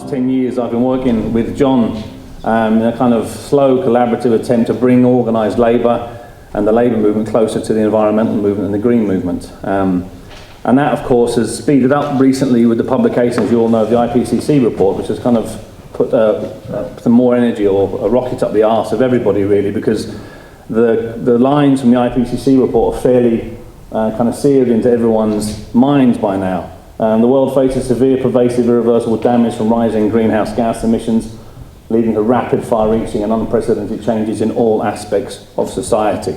last 10 years, I've been working with John in a kind of slow, collaborative attempt to bring organised labour and the labour movement closer to the environmental movement and the green movement. And that, of course, has speeded up recently with the publication, as you all know, of the IPCC report, which has kind of put some more energy or a rocket up the arse of everybody, really, because the lines from the IPCC report are fairly kind of seared into everyone's minds by now. The world faces severe, pervasive, irreversible damage from rising greenhouse gas emissions, leading to rapid, far-reaching and unprecedented changes in all aspects of society.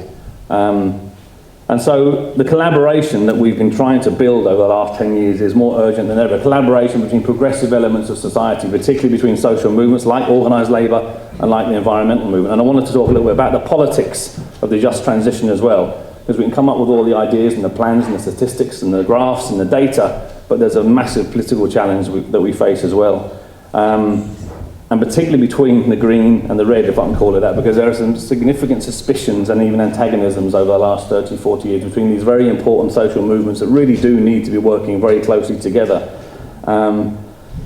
And so the collaboration that we've been trying to build over the last 10 years is more urgent than ever. Collaboration between progressive elements of society, particularly between social movements like organised labour and like the environmental movement. And I wanted to talk a little bit about the politics of the just transition as well, because we can come up with all the ideas and the plans and the statistics and the graphs and the data, but there's a massive political challenge that we face as well. And particularly between the green and the red, if I can call it that, because there are some significant suspicions and even antagonisms over the last 30, 40 years between these very important social movements that really do need to be working very closely together.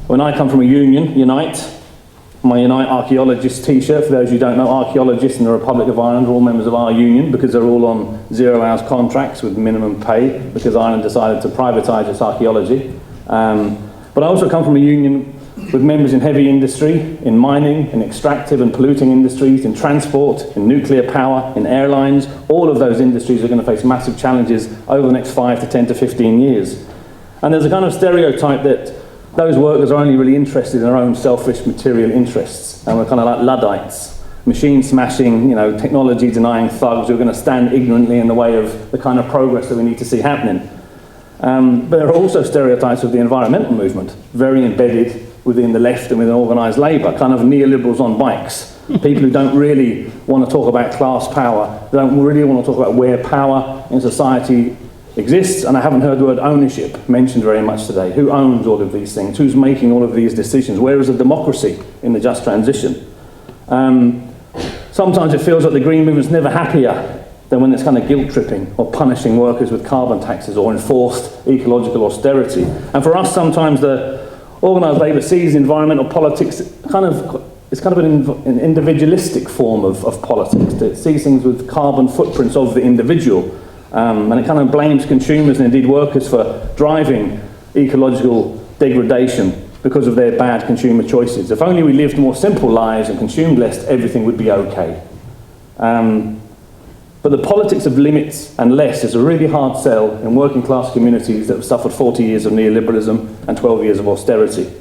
When I come from a union, Unite, my Unite Archaeologists t-shirt, for those who don't know, archaeologists in the Republic of Ireland are all members of our union because they're all on 0 hours contracts with minimum pay because Ireland decided to privatise its archaeology. But I also come from a union with members in heavy industry, in mining, in extractive and polluting industries, in transport, in nuclear power, in airlines. All of those industries are going to face massive challenges over the next 5 to 10 to 15 years. And there's a kind of stereotype that those workers are only really interested in their own selfish material interests, and we're kind of like Luddites, machine-smashing, technology-denying thugs who are going to stand ignorantly in the way of the kind of progress that we need to see happening. But there are also stereotypes of the environmental movement, very embedded within the left and within organised labour, kind of neoliberals on bikes, people who don't really want to talk about class power, they don't really want to talk about where power in society exists, and I haven't heard the word ownership mentioned very much today. Who owns all of these things? Who's making all of these decisions? Where is the democracy in the just transition? Sometimes it feels like the green movement's never happier than when it's kind of guilt-tripping or punishing workers with carbon taxes or enforced ecological austerity. And for us, sometimes the organised labour sees environmental politics it's kind of an individualistic form of politics. It sees things with carbon footprints of the individual, and it kind of blames consumers and indeed workers for driving ecological degradation because of their bad consumer choices. If only we lived more simple lives and consumed less, everything would be okay. But the politics of limits and less is a really hard sell in working class communities that have suffered 40 years of neoliberalism and 12 years of austerity.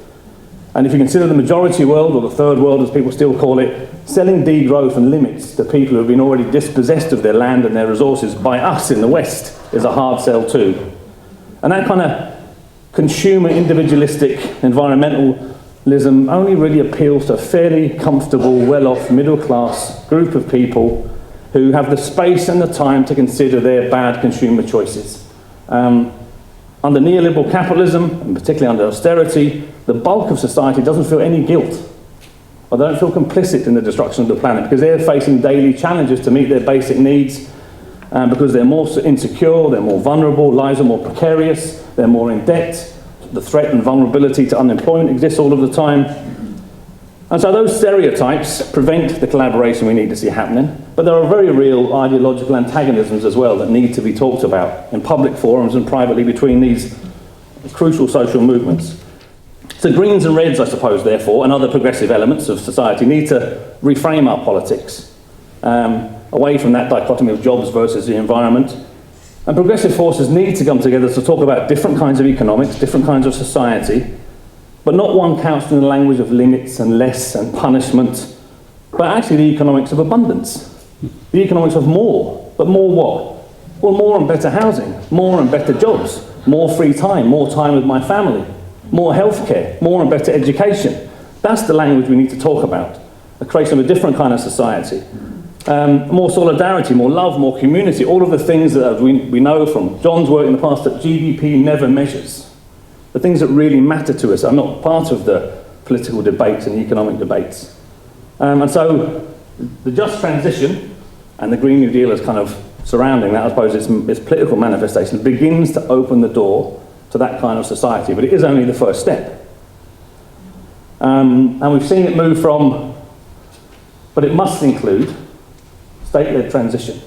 And if you consider the majority world, or the third world as people still call it, selling degrowth and limits to people who have been already dispossessed of their land and their resources by us in the West is a hard sell too. And that kind of consumer individualistic environmentalism only really appeals to a fairly comfortable, well-off, middle-class group of people who have the space and the time to consider their bad consumer choices. Under neoliberal capitalism, and particularly under austerity, the bulk of society doesn't feel any guilt, or they don't feel complicit in the destruction of the planet because they're facing daily challenges to meet their basic needs, because they're more insecure, they're more vulnerable, lives are more precarious, they're more in debt, the threat and vulnerability to unemployment exists all of the time. And so those stereotypes prevent the collaboration we need to see happening, but there are very real ideological antagonisms as well that need to be talked about in public forums and privately between these crucial social movements. So Greens and Reds, I suppose, therefore, and other progressive elements of society need to reframe our politics away from that dichotomy of jobs versus the environment. And progressive forces need to come together to talk about different kinds of economics, different kinds of society, but not one couched in the language of limits and less and punishment, but actually the economics of abundance, the economics of more. But more what? Well, more and better housing, more and better jobs, more free time with my family, more healthcare, more and better education. That's the language we need to talk about, the creation of a different kind of society. More solidarity, more love, more community, all of the things that we know from John's work in the past that GDP never measures. The things that really matter to us are not part of the political debates and economic debates. And so the just transition and the Green New Deal is kind of surrounding that, I suppose, its political manifestation begins to open the door to that kind of society, but it is only the first step. And we've seen it move from, but it must include state-led transition,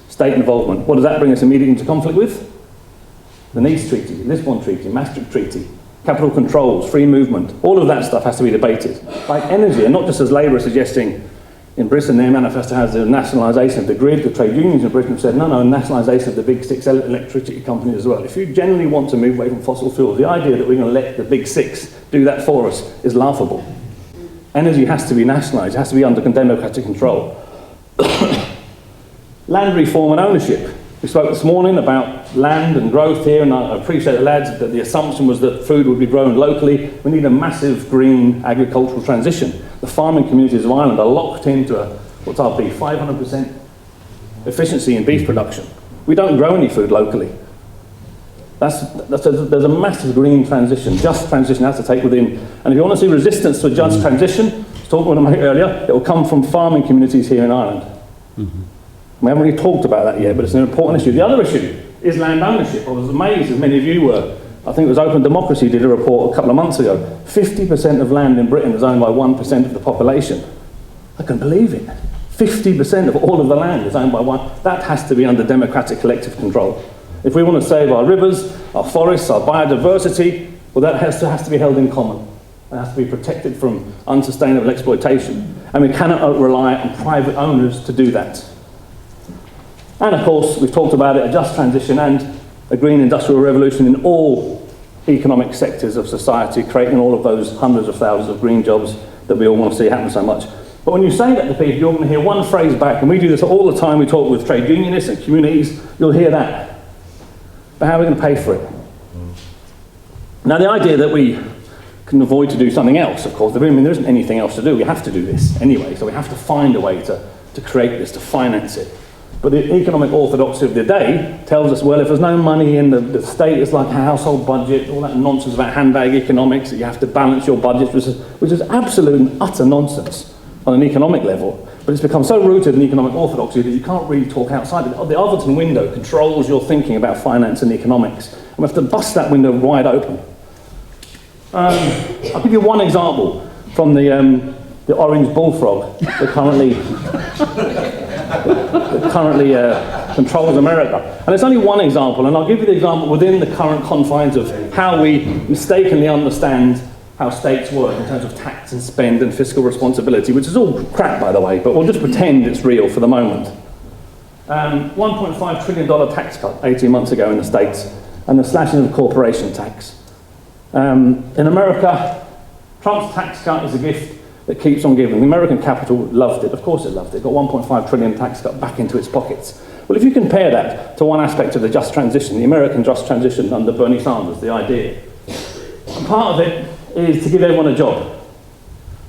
state involvement. What does that bring us immediately into conflict with? The Nice Treaty, Lisbon Treaty, Maastricht Treaty, capital controls, free movement. All of that stuff has to be debated. Like energy, and not just as Labour are suggesting in Britain, their manifesto has the nationalisation of the grid. The trade unions in Britain have said, no, nationalisation of the big six electricity companies as well. If you genuinely want to move away from fossil fuels, the idea that we're going to let the big six do that for us is laughable. Energy has to be nationalised, it has to be under democratic control. Land reform and ownership. We spoke this morning about land and growth here, and I appreciate the lads that the assumption was that food would be grown locally. We need a massive green agricultural transition. The farming communities of Ireland are locked into what's our beef, 500% efficiency in beef production. We don't grow any food locally. There's a massive green transition, just transition has to take within. And if you want to see resistance to a just transition, I was talking about it earlier, it will come from farming communities here in Ireland. Mm-hmm. We haven't really talked about that yet, but it's an important issue. The other issue is land ownership. I was amazed, as many of you were. I think it was Open Democracy did a report a couple of months ago. 50% of land in Britain is owned by 1% of the population. I can believe it. 50% of all of the land is owned by one. That has to be under democratic collective control. If we want to save our rivers, our forests, our biodiversity, well, that has to be held in common. It has to be protected from unsustainable exploitation. And we cannot rely on private owners to do that. And of course, we've talked about it, a just transition and a green industrial revolution in all economic sectors of society, creating all of those hundreds of thousands of green jobs that we all want to see happen so much. But when you say that to people, you're going to hear one phrase back, and we do this all the time. We talk with trade unionists and communities, you'll hear that. But how are we going to pay for it? Now, the idea that we can avoid to do something else, of course, there isn't anything else to do. We have to do this anyway, so we have to find a way to create this, to finance it. But the economic orthodoxy of the day tells us, well, if there's no money in the state, it's like a household budget, all that nonsense about handbag economics, that you have to balance your budget, which is absolute and utter nonsense on an economic level. But it's become so rooted in economic orthodoxy that you can't really talk outside it. The Overton window controls your thinking about finance and economics. And we have to bust that window wide open. I'll give you one example from the orange bullfrog that currently controls America. And it's only one example, and I'll give you the example within the current confines of how we mistakenly understand how states work in terms of tax and spend and fiscal responsibility, which is all crap, by the way, but we'll just pretend it's real for the moment. $1.5 trillion tax cut 18 months ago in the States, and the slashing of corporation tax. In America, Trump's tax cut is a gift that keeps on giving. The American capital loved it. Of course it loved it. It got 1.5 trillion tax cut back into its pockets. Well, if you compare that to one aspect of the just transition, the American just transition under Bernie Sanders, the idea, and part of it is to give everyone a job,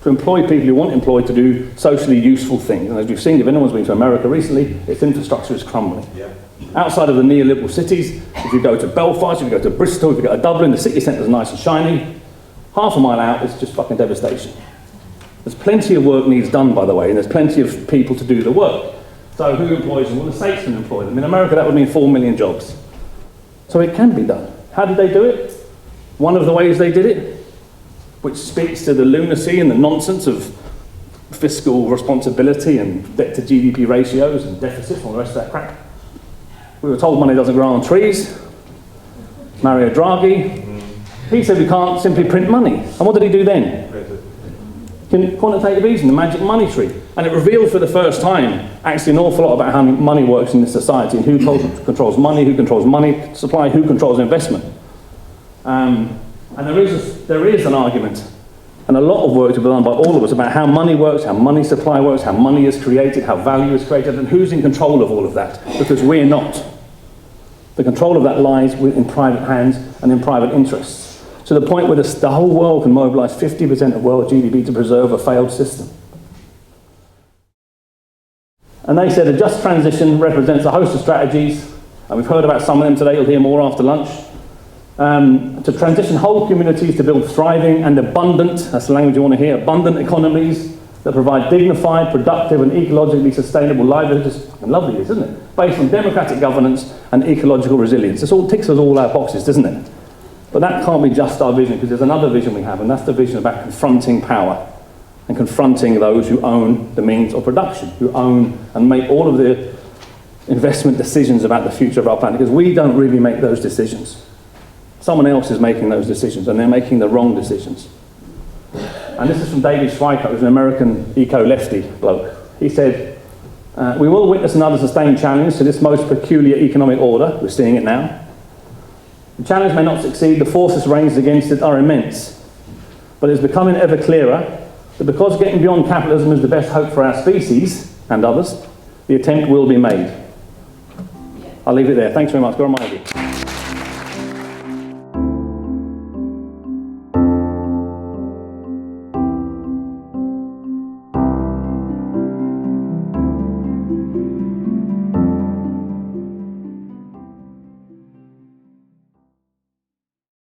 to employ people who want employed to do socially useful things. And as you've seen, if anyone's been to America recently, its infrastructure is crumbling. Yeah. Outside of the neoliberal cities, if you go to Belfast, if you go to Bristol, if you go to Dublin, the city centre's nice and shiny. Half a mile out, it's just fucking devastation. There's plenty of work needs done, by the way, and there's plenty of people to do the work. So who employs them? Well, the states can employ them. In America, that would mean 4 million jobs. So it can be done. How did they do it? One of the ways they did it, which speaks to the lunacy and the nonsense of fiscal responsibility and debt to GDP ratios and deficits and all the rest of that crap. We were told money doesn't grow on trees. Mario Draghi, he said we can't simply print money. And what did he do then? Quantitative easing, the magic money tree. And it revealed for the first time actually an awful lot about how money works in this society and who controls money supply, who controls investment. And there is an argument and a lot of work to be done by all of us about how money works, how money supply works, how money is created, how value is created, and who's in control of all of that, because we're not. The control of that lies in private hands and in private interests, to the point where the whole world can mobilise 50% of world GDP to preserve a failed system. And they said a just transition represents a host of strategies, and we've heard about some of them today, you'll hear more after lunch, to transition whole communities to build thriving and abundant, that's the language you want to hear, abundant economies that provide dignified, productive and ecologically sustainable livelihoods. It's fucking lovely, isn't it? Based on democratic governance and ecological resilience. This all ticks us all our boxes, doesn't it? But that can't be just our vision, because there's another vision we have, and that's the vision about confronting power and confronting those who own the means of production, who own and make all of the investment decisions about the future of our planet, because we don't really make those decisions. Someone else is making those decisions, and they're making the wrong decisions. And this is from David Schweikart, who's an American eco-lefty bloke. He said, we will witness another sustained challenge to this most peculiar economic order. We're seeing it now. The challenge may not succeed. The forces ranged against it are immense. But it's becoming ever clearer that because getting beyond capitalism is the best hope for our species and others, the attempt will be made. I'll leave it there. Thanks very much. Go on, Mikey.